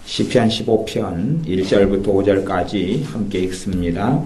시편 15편 1절부터 5절까지 함께 읽습니다.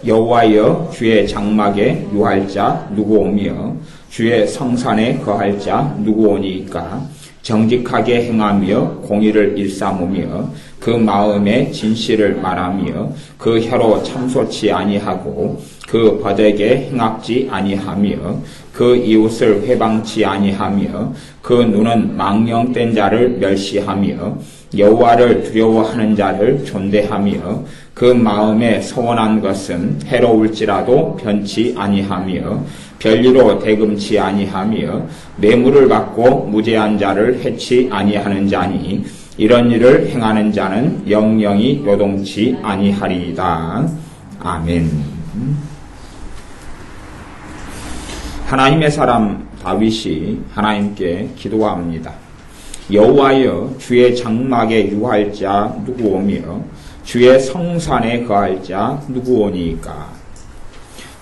여호와여, 주의 장막에 유할 자 누구 오며 주의 성산에 거할 자 누구 오니까? 정직하게 행하며 공의를 일삼으며 그 마음에 진실을 말하며 그 혀로 참소치 아니하고 그 버덕에 행악지 아니하며 그 이웃을 회방치 아니하며 그 눈은 망령된 자를 멸시하며 여호와를 두려워하는 자를 존대하며 그 마음에 서원한 것은 해로울지라도 변치 아니하며 별리로 대금치 아니하며 뇌물을 받고 무죄한 자를 해치 아니하는 자니 이런 일을 행하는 자는 영영이 요동치 아니하리이다. 아멘. 하나님의 사람 다윗이 하나님께 기도합니다. 여호와여, 주의 장막에 유할 자 누구 오며 주의 성산에 거할 자 누구 오니까?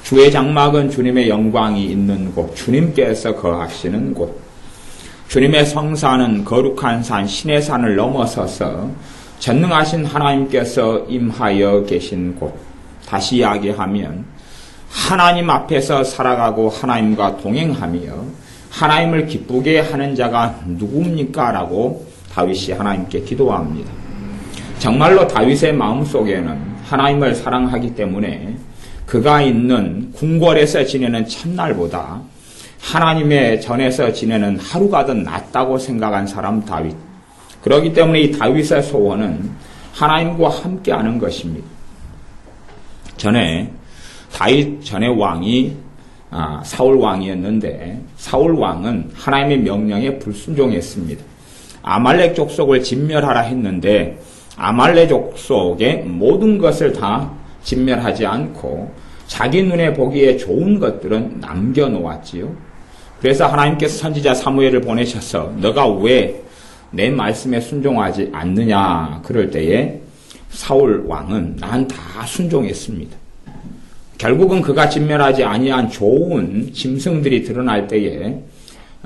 주의 장막은 주님의 영광이 있는 곳, 주님께서 거하시는 곳. 주님의 성산은 거룩한 산, 신의 산을 넘어서서 전능하신 하나님께서 임하여 계신 곳. 다시 이야기하면 하나님 앞에서 살아가고 하나님과 동행하며 하나님을 기쁘게 하는 자가 누굽니까? 라고 다윗이 하나님께 기도합니다. 정말로 다윗의 마음속에는 하나님을 사랑하기 때문에 그가 있는 궁궐에서 지내는 첫날보다 하나님의 전에서 지내는 하루가 더 낫다고 생각한 사람 다윗. 그렇기 때문에 이 다윗의 소원은 하나님과 함께하는 것입니다. 다윗 전에 왕이 사울 왕이었는데 사울 왕은 하나님의 명령에 불순종했습니다. 아말렉 족속을 진멸하라 했는데 아말렉 족속의 모든 것을 다 진멸하지 않고 자기 눈에 보기에 좋은 것들은 남겨놓았지요. 그래서 하나님께서 선지자 사무엘을 보내셔서 너가 왜 내 말씀에 순종하지 않느냐 그럴 때에 사울 왕은 난 다 순종했습니다. 결국은 그가 진멸하지 아니한 좋은 짐승들이 드러날 때에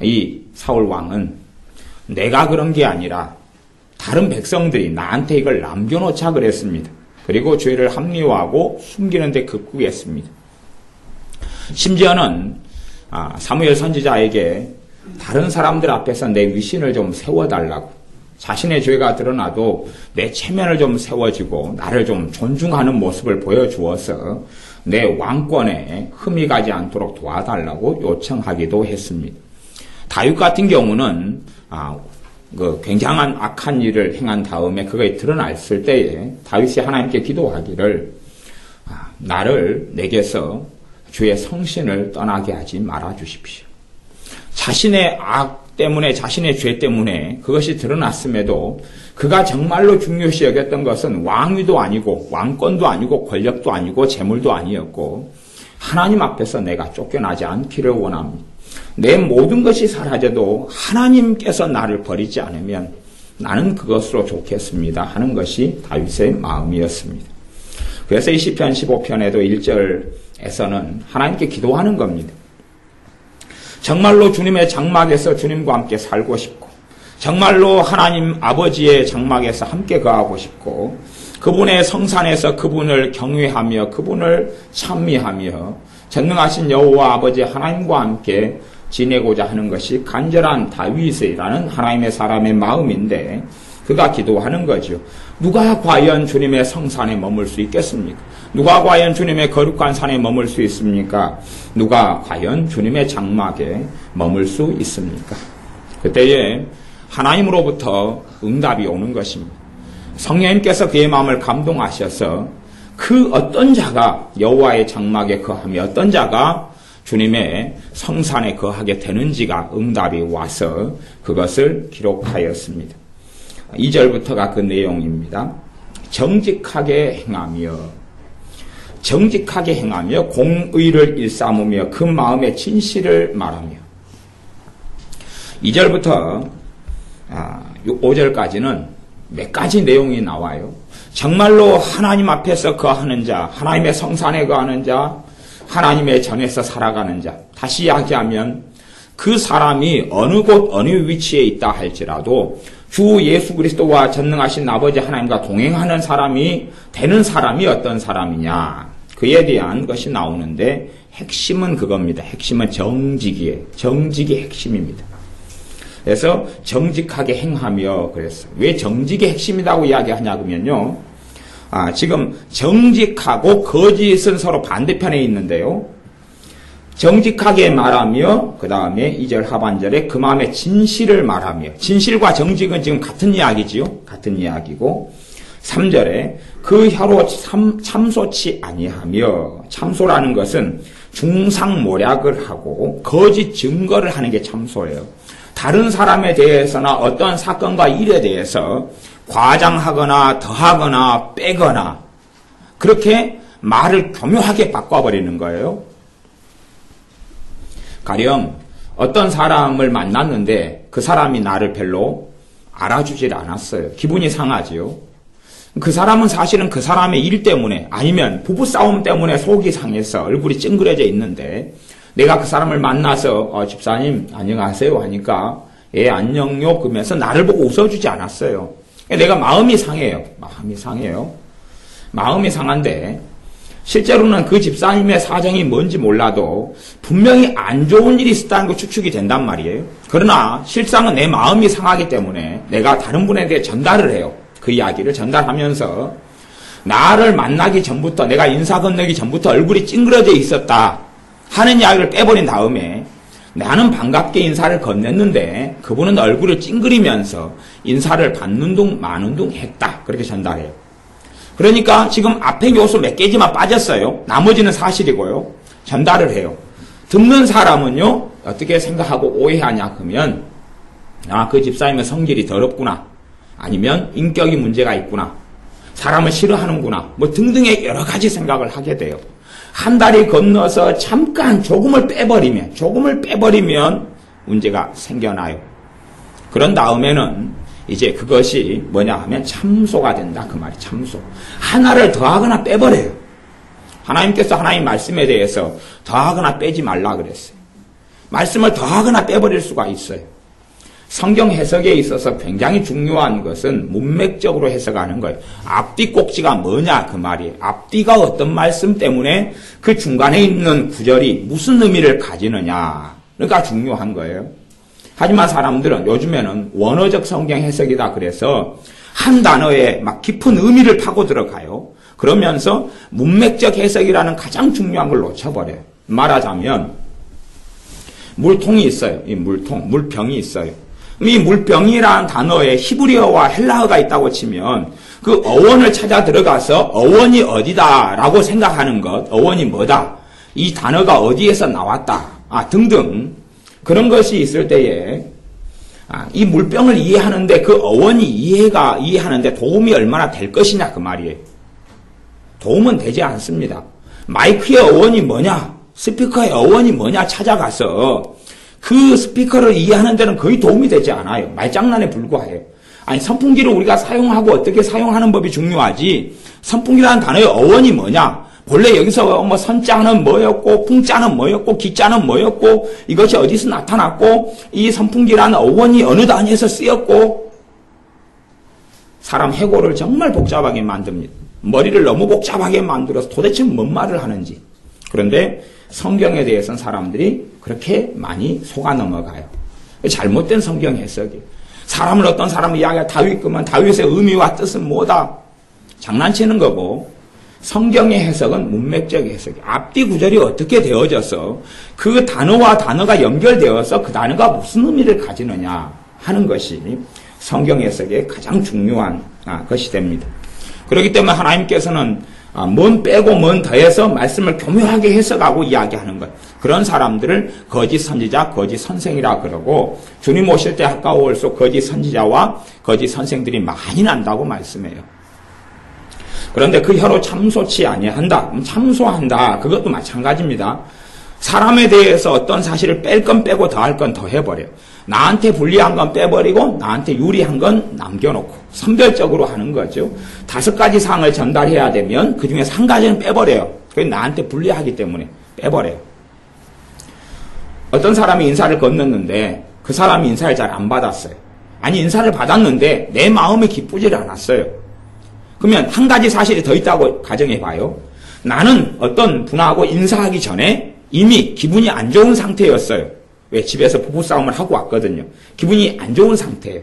이 사울 왕은 내가 그런 게 아니라 다른 백성들이 나한테 이걸 남겨놓자 그랬습니다. 그리고 죄를 합리화하고 숨기는 데 급급했습니다. 심지어는 사무엘 선지자에게 다른 사람들 앞에서 내 위신을 좀 세워달라고, 자신의 죄가 드러나도 내 체면을 좀 세워주고 나를 좀 존중하는 모습을 보여주어서 내 왕권에 흠이 가지 않도록 도와달라고 요청하기도 했습니다. 다윗 같은 경우는 굉장한 악한 일을 행한 다음에 그게 드러났을 때에 다윗이 하나님께 기도하기를 나를 내게서 주의 성신을 떠나게 하지 말아 주십시오. 자신의 악 때문에, 자신의 죄 때문에 그것이 드러났음에도 그가 정말로 중요시 여겼던 것은 왕위도 아니고 왕권도 아니고 권력도 아니고 재물도 아니었고 하나님 앞에서 내가 쫓겨나지 않기를 원합니다. 내 모든 것이 사라져도 하나님께서 나를 버리지 않으면 나는 그것으로 좋겠습니다 하는 것이 다윗의 마음이었습니다. 그래서 이 시편 15편에도 1절에서는 하나님께 기도하는 겁니다. 정말로 주님의 장막에서 주님과 함께 살고 싶고 정말로 하나님 아버지의 장막에서 함께 거하고 싶고 그분의 성산에서 그분을 경외하며 그분을 찬미하며 전능하신 여호와 아버지 하나님과 함께 지내고자 하는 것이 간절한 다윗이라는 하나님의 사람의 마음인데 그가 기도하는 거죠. 누가 과연 주님의 성산에 머물 수 있겠습니까? 누가 과연 주님의 거룩한 산에 머물 수 있습니까? 누가 과연 주님의 장막에 머물 수 있습니까? 그때에 하나님으로부터 응답이 오는 것입니다. 성령님께서 그의 마음을 감동하셔서 그 어떤 자가 여호와의 장막에 거하며 어떤 자가 주님의 성산에 거하게 되는지가 응답이 와서 그것을 기록하였습니다. 2절부터가 그 내용입니다. 정직하게 행하며 공의를 일삼으며 그 마음의 진실을 말하며 2절부터 5절까지는 몇 가지 내용이 나와요. 정말로 하나님 앞에서 거하는 자, 하나님의 성산에 거하는 자, 하나님의 전에서 살아가는 자. 다시 이야기하면 그 사람이 어느 곳 어느 위치에 있다 할지라도 주 예수 그리스도와 전능하신 아버지 하나님과 동행하는 사람이 되는 사람이 어떤 사람이냐, 그에 대한 것이 나오는데 핵심은 그겁니다. 핵심은 정직이에요. 정직이 핵심입니다. 그래서 정직하게 행하며 그랬어요. 왜 정직이 핵심이라고 이야기하냐 그러면요, 지금 정직하고 거짓은 서로 반대편에 있는데요, 정직하게 말하며 그 다음에 2절 하반절에 그 마음의 진실을 말하며, 진실과 정직은 지금 같은 이야기지요. 같은 이야기고 3절에 그 혀로 참소치 아니하며, 참소라는 것은 중상모략을 하고 거짓 증거를 하는 게 참소예요. 다른 사람에 대해서나 어떤 사건과 일에 대해서 과장하거나 더하거나 빼거나 그렇게 말을 교묘하게 바꿔버리는 거예요. 가령 어떤 사람을 만났는데 그 사람이 나를 별로 알아주질 않았어요. 기분이 상하지요. 그 사람은 사실은 그 사람의 일 때문에 아니면 부부싸움 때문에 속이 상해서 얼굴이 찡그려져 있는데 내가 그 사람을 만나서 집사님 안녕하세요 하니까 예 안녕요 그러면서 나를 보고 웃어주지 않았어요. 내가 마음이 상해요. 마음이 상한데 실제로는 그 집사님의 사정이 뭔지 몰라도 분명히 안 좋은 일이 있었다는 거 추측이 된단 말이에요. 그러나 실상은 내 마음이 상하기 때문에 내가 다른 분에게 전달을 해요. 그 이야기를 전달하면서 나를 만나기 전부터, 내가 인사 건너기 전부터 얼굴이 찡그러져 있었다 하는 이야기를 빼버린 다음에 나는 반갑게 인사를 건넸는데 그분은 얼굴을 찡그리면서 인사를 받는 둥 마는 둥 했다. 그렇게 전달해요. 그러니까 지금 앞에 요소 몇 개지만 빠졌어요. 나머지는 사실이고요. 전달을 해요. 듣는 사람은요, 어떻게 생각하고 오해하냐 그러면 그 집사님의 성질이 더럽구나, 아니면 인격이 문제가 있구나, 사람을 싫어하는구나, 뭐 등등의 여러 가지 생각을 하게 돼요. 한 달이 건너서 잠깐 조금을 빼버리면 문제가 생겨나요. 그런 다음에는 이제 그것이 뭐냐 하면 참소가 된다. 그 말이 참소. 하나를 더하거나 빼버려요. 하나님께서 하나님 말씀에 대해서 더하거나 빼지 말라 그랬어요. 말씀을 더하거나 빼버릴 수가 있어요. 성경 해석에 있어서 굉장히 중요한 것은 문맥적으로 해석하는 거예요. 앞뒤 꼭지가 뭐냐 그 말이에요. 앞뒤가 어떤 말씀 때문에 그 중간에 있는 구절이 무슨 의미를 가지느냐, 그러니까 중요한 거예요. 하지만 사람들은 요즘에는 원어적 성경 해석이다 그래서 한 단어에 막 깊은 의미를 파고 들어가요. 그러면서 문맥적 해석이라는 가장 중요한 걸 놓쳐버려요. 말하자면 물통이 있어요. 이 물병이 있어요. 이 물병이라는 단어에 히브리어와 헬라어가 있다고 치면 그 어원을 찾아 들어가서 어원이 어디다라고 생각하는 것, 어원이 뭐다, 이 단어가 어디에서 나왔다, 등등 그런 것이 있을 때에 이 물병을 이해하는데 그 어원이 이해하는데 도움이 얼마나 될 것이냐 그 말이에요. 도움은 되지 않습니다. 마이크의 어원이 뭐냐, 스피커의 어원이 뭐냐 찾아가서 그 스피커를 이해하는 데는 거의 도움이 되지 않아요. 말장난에 불과해요. 아니, 선풍기를 우리가 사용하고 어떻게 사용하는 법이 중요하지, 선풍기라는 단어의 어원이 뭐냐, 본래 여기서 뭐 선자는 뭐였고 풍자는 뭐였고 기자는 뭐였고 이것이 어디서 나타났고 이 선풍기라는 어원이 어느 단위에서 쓰였고, 사람 해고를 정말 복잡하게 만듭니다. 머리를 너무 복잡하게 만들어서 도대체 뭔 말을 하는지. 그런데 성경에 대해서는 사람들이 그렇게 많이 속아 넘어가요. 잘못된 성경 해석이에요. 사람을 어떤 사람을 이야기하 다윗 그만 다윗의 의미와 뜻은 뭐다, 장난치는 거고, 성경의 해석은 문맥적 해석이에요. 앞뒤 구절이 어떻게 되어져서 그 단어와 단어가 연결되어서 그 단어가 무슨 의미를 가지느냐 하는 것이 성경 해석의 가장 중요한 것이 됩니다. 그렇기 때문에 하나님께서는 뭔 빼고 뭔 더해서 말씀을 교묘하게 해석하고 이야기하는 것, 그런 사람들을 거짓 선지자, 거짓 선생이라 그러고, 주님 오실 때 가까울수록 거짓 선지자와 거짓 선생들이 많이 난다고 말씀해요. 그런데 그 혀로 참소치 아니한다, 참소한다, 그것도 마찬가지입니다. 사람에 대해서 어떤 사실을 뺄 건 빼고 더할 건 더해버려요. 나한테 불리한 건 빼버리고 나한테 유리한 건 남겨놓고 선별적으로 하는 거죠. 5가지 사항을 전달해야 되면 그 중에서 1가지는 빼버려요. 그게 나한테 불리하기 때문에 빼버려요. 어떤 사람이 인사를 건넜는데 그 사람이 인사를 잘 안 받았어요. 아니 인사를 받았는데 내 마음이 기쁘지 않았어요. 그러면 한 가지 사실이 더 있다고 가정해봐요. 나는 어떤 분하고 인사하기 전에 이미 기분이 안 좋은 상태였어요. 왜? 집에서 부부싸움을 하고 왔거든요. 기분이 안 좋은 상태예요.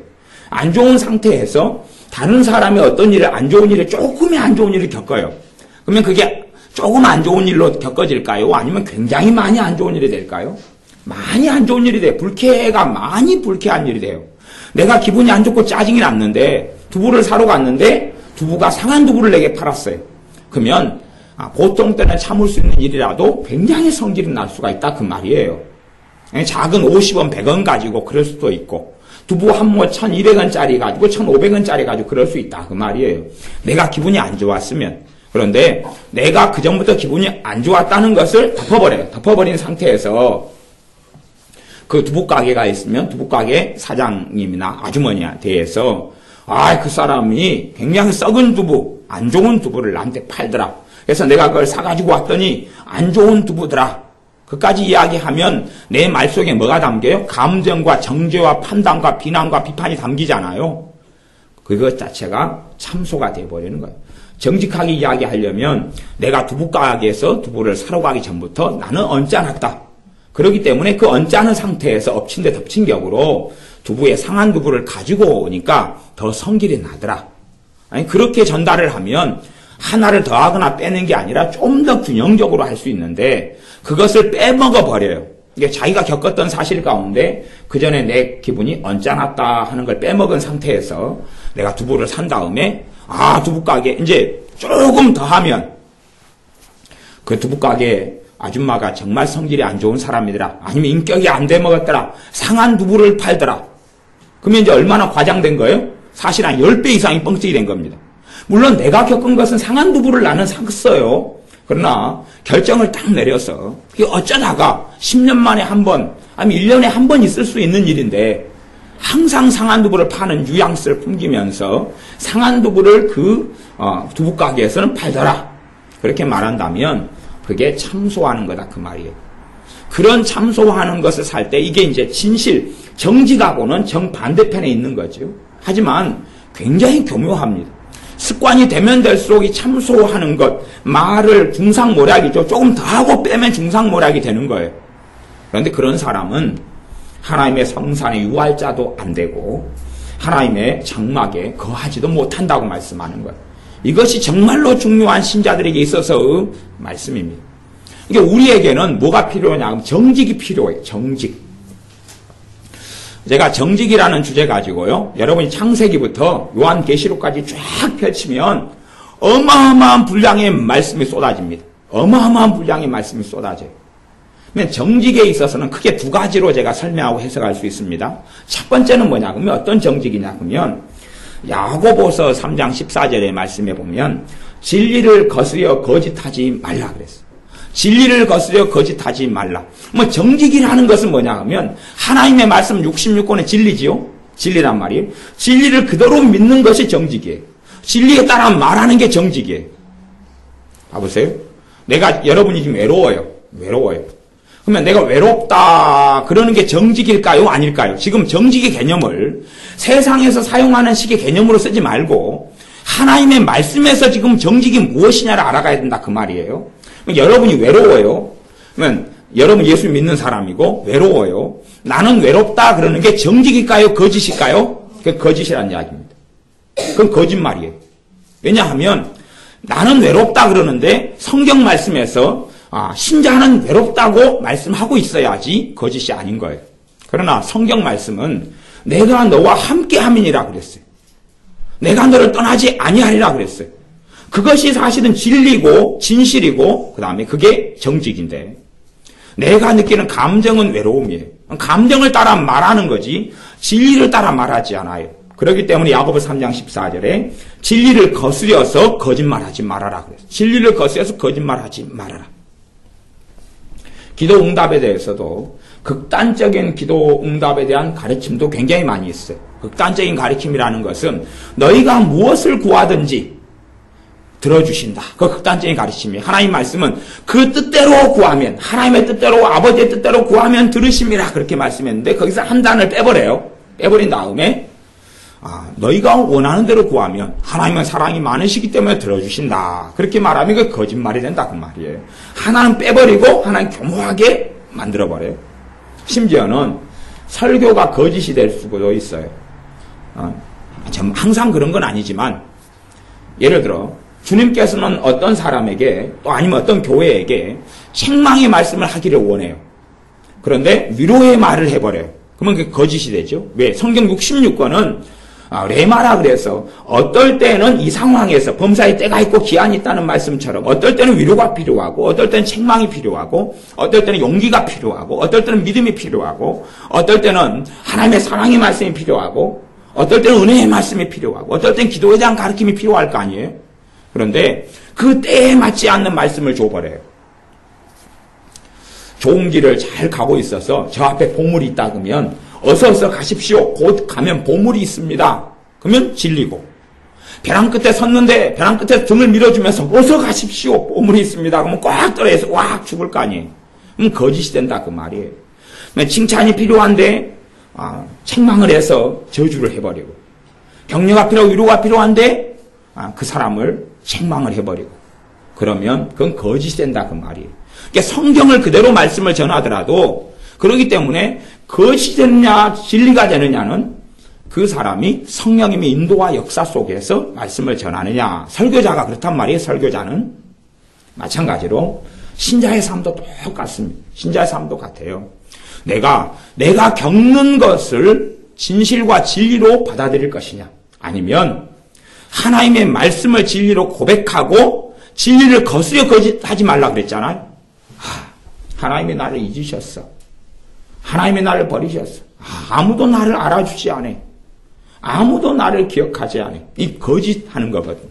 안 좋은 상태에서 다른 사람이 어떤 일을 안 좋은 일을 조금의 안 좋은 일을 겪어요. 그러면 그게 조금 안 좋은 일로 겪어질까요? 아니면 굉장히 많이 안 좋은 일이 될까요? 많이 안 좋은 일이 돼요. 불쾌가 많이 불쾌한 일이 돼요. 내가 기분이 안 좋고 짜증이 났는데 두부를 사러 갔는데 두부가 상한 두부를 내게 팔았어요. 그러면 보통 때는 참을 수 있는 일이라도 굉장히 성질이 날 수가 있다 그 말이에요. 작은 50원, 100원 가지고 그럴 수도 있고 두부 한 모 1,200원짜리 가지고 1,500원짜리 가지고 그럴 수 있다 그 말이에요. 내가 기분이 안 좋았으면. 그런데 내가 그전부터 기분이 안 좋았다는 것을 덮어버려요. 덮어버린 상태에서 그 두부가게가 있으면 두부가게 사장님이나 아주머니에 대해서 그 사람이 굉장히 썩은 두부, 안 좋은 두부를 나한테 팔더라. 그래서 내가 그걸 사가지고 왔더니 안 좋은 두부더라. 그까지 이야기하면 내 말 속에 뭐가 담겨요? 감정과 정죄와 판단과 비난과 비판이 담기잖아요. 그것 자체가 참소가 돼버리는 거예요. 정직하게 이야기하려면 내가 두부가게에서 두부를 사러 가기 전부터 나는 언짢았다. 그렇기 때문에 그 언짢은 상태에서 엎친 데 덮친 격으로 두부에 상한 두부를 가지고 오니까 더 성질이 나더라. 아니 그렇게 전달을 하면 하나를 더하거나 빼는 게 아니라 좀 더 균형적으로 할 수 있는데 그것을 빼먹어 버려요. 이게 자기가 겪었던 사실 가운데 그 전에 내 기분이 언짢았다 하는 걸 빼먹은 상태에서 내가 두부를 산 다음에 두부가게 이제 조금 더 하면 그 두부가게 아줌마가 정말 성질이 안 좋은 사람이더라. 아니면 인격이 안 돼 먹었더라. 상한 두부를 팔더라. 그러면 이제 얼마나 과장된 거예요? 사실 한 10배 이상이 뻥튀기 된 겁니다. 물론 내가 겪은 것은 상한 두부를 나는 샀어요. 그러나 결정을 딱 내려서 그게 어쩌다가 10년 만에 한 번, 아니면 1년에 한 번 있을 수 있는 일인데 항상 상한 두부를 파는 뉘앙스를 풍기면서 상한 두부를 그 두부가게에서는 팔더라. 그렇게 말한다면 그게 참소하는 거다 그 말이에요. 그런 참소하는 것을 살 때 이게 이제 진실, 정직하고는 정반대편에 있는 거죠. 하지만 굉장히 교묘합니다. 습관이 되면 될수록 이 참소하는 것, 말을 중상모략이죠. 조금 더 하고 빼면 중상모략이 되는 거예요. 그런데 그런 사람은 하나님의 성산의 유할자도 안 되고 하나님의 장막에 거하지도 못한다고 말씀하는 거예요. 이것이 정말로 중요한 신자들에게 있어서의 말씀입니다. 이게 우리에게는 뭐가 필요하냐 하면 정직이 필요해요. 정직. 제가 정직이라는 주제 가지고요. 여러분이 창세기부터 요한계시록까지 쫙 펼치면 어마어마한 분량의 말씀이 쏟아집니다. 어마어마한 분량의 말씀이 쏟아져요. 정직에 있어서는 크게 두 가지로 제가 설명하고 해석할 수 있습니다. 첫 번째는 뭐냐 그러면 어떤 정직이냐 그러면 야고보서 3장 14절의 말씀에 보면 진리를 거스려 거짓하지 말라 그랬어요. 진리를 거스려 거짓하지 말라. 정직이라는 것은 뭐냐 하면 하나님의 말씀 66권의 진리지요. 진리란 말이에요. 진리를 그대로 믿는 것이 정직이에요. 진리에 따라 말하는 게 정직이에요. 봐보세요. 여러분이 지금 외로워요. 그러면 내가 외롭다 그러는 게 정직일까요? 아닐까요? 지금 정직의 개념을 세상에서 사용하는 식의 개념으로 쓰지 말고 하나님의 말씀에서 지금 정직이 무엇이냐를 알아가야 된다 그 말이에요. 여러분이 외로워요. 그러면 여러분 예수 믿는 사람이고 외로워요. 나는 외롭다 그러는 게 정직일까요? 거짓일까요? 그게 거짓이라는 이야기입니다. 그건 거짓말이에요. 왜냐하면 나는 외롭다 그러는데 성경 말씀에서 신자는 외롭다고 말씀하고 있어야지 거짓이 아닌 거예요. 그러나 성경 말씀은 내가 너와 함께함이니라 그랬어요. 내가 너를 떠나지 아니하리라 그랬어요. 그것이 사실은 진리고 진실이고 그 다음에 그게 정직인데 내가 느끼는 감정은 외로움이에요. 감정을 따라 말하는 거지 진리를 따라 말하지 않아요. 그렇기 때문에 야고보서 3장 14절에 진리를 거스려서 거짓말하지 말아라 그랬어요. 진리를 거스려서 거짓말하지 말아라. 기도 응답에 대해서도 극단적인 기도 응답에 대한 가르침도 굉장히 많이 있어요. 극단적인 가르침이라는 것은 너희가 무엇을 구하든지 들어주신다. 그 극단적인 가르침이에요. 하나님 말씀은 그 뜻대로 구하면 하나님의 뜻대로 아버지의 뜻대로 구하면 들으심이라 그렇게 말씀했는데 거기서 한 단을 빼버려요. 빼버린 다음에 너희가 원하는 대로 구하면 하나님은 사랑이 많으시기 때문에 들어주신다. 그렇게 말하면 그 거짓말이 된다 그 말이에요. 하나는 빼버리고 하나는 교묘하게 만들어버려요. 심지어는 설교가 거짓이 될 수도 있어요. 항상 그런 건 아니지만 예를 들어 주님께서는 어떤 사람에게 또 아니면 어떤 교회에게 책망의 말씀을 하기를 원해요. 그런데 위로의 말을 해버려요. 그러면 그게 거짓이 되죠. 왜? 성경 66권은 레마라 그래서 어떨 때는 이 상황에서 범사의 때가 있고 기한이 있다는 말씀처럼 어떨 때는 위로가 필요하고 어떨 때는 책망이 필요하고 어떨 때는 용기가 필요하고 어떨 때는 믿음이 필요하고 어떨 때는 하나님의 사랑의 말씀이 필요하고 어떨 때는 은혜의 말씀이 필요하고 어떨 때는 기도에 대한 가르침이 필요할 거 아니에요. 그런데 그 때에 맞지 않는 말씀을 줘버려요. 좋은 길을 잘 가고 있어서 저 앞에 보물이 있다 그러면 어서 가십시오. 곧 가면 보물이 있습니다. 그러면 질리고 벼랑 끝에 섰는데 벼랑 끝에 등을 밀어주면서 어서 가십시오. 보물이 있습니다. 그러면 꽉 떨어져서 꽉 죽을 거 아니에요. 그럼 거짓이 된다 그 말이에요. 칭찬이 필요한데 책망을 해서 저주를 해버리고 격려가 필요하고 위로가 필요한데 그 사람을 책망을 해버리고 그러면 그건 거짓이 된다 그 말이에요. 그러니까 성경을 그대로 말씀을 전하더라도 그렇기 때문에 거짓이 되느냐 진리가 되느냐는 그 사람이 성령님의 인도와 역사 속에서 말씀을 전하느냐. 설교자가 그렇단 말이에요. 설교자는 마찬가지로 신자의 삶도 똑같습니다. 신자의 삶도 같아요. 내가 겪는 것을 진실과 진리로 받아들일 것이냐 아니면 하나님의 말씀을 진리로 고백하고 진리를 거스려 거짓하지 말라 그랬잖아요. 하나님이 나를 잊으셨어. 하나님이 나를 버리셨어. 아무도 나를 알아주지 않아. 아무도 나를 기억하지 않아. 이 거짓하는 거거든.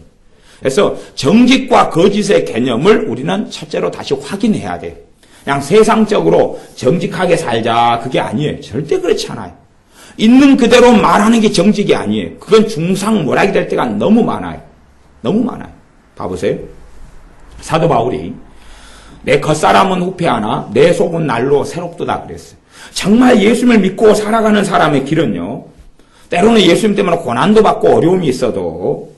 그래서 정직과 거짓의 개념을 우리는 첫째로 다시 확인해야 돼. 그냥 세상적으로 정직하게 살자 그게 아니에요. 절대 그렇지 않아요. 있는 그대로 말하는 게 정직이 아니에요. 그건 중상모략이 될 때가 너무 많아요. 너무 많아요. 봐보세요. 사도 바울이 내 겉사람은 후패하나 내 속은 날로 새롭도다 그랬어요. 정말 예수님을 믿고 살아가는 사람의 길은요. 때로는 예수님 때문에 고난도 받고 어려움이 있어도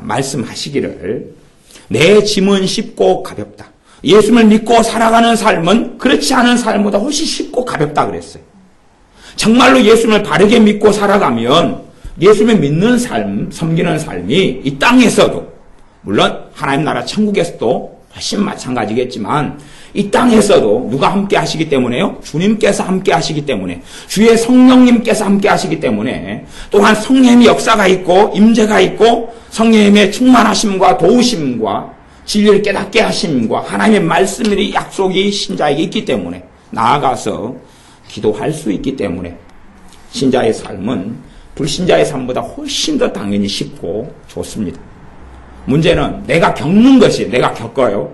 말씀하시기를 내 짐은 쉽고 가볍다. 예수님을 믿고 살아가는 삶은 그렇지 않은 삶보다 훨씬 쉽고 가볍다 그랬어요. 정말로 예수님을 바르게 믿고 살아가면 예수님을 믿는 삶, 섬기는 삶이 이 땅에서도 물론 하나님 나라 천국에서도 훨씬 마찬가지겠지만 이 땅에서도 누가 함께 하시기 때문에요? 주님께서 함께 하시기 때문에 주의 성령님께서 함께 하시기 때문에 또한 성령의 역사가 있고 임재가 있고 성령님의 충만하심과 도우심과 진리를 깨닫게 하심과 하나님의 말씀의 약속이 신자에게 있기 때문에 나아가서 기도할 수 있기 때문에 신자의 삶은 불신자의 삶보다 훨씬 더 당연히 쉽고 좋습니다. 문제는 내가 겪는 것이 내가 겪어요.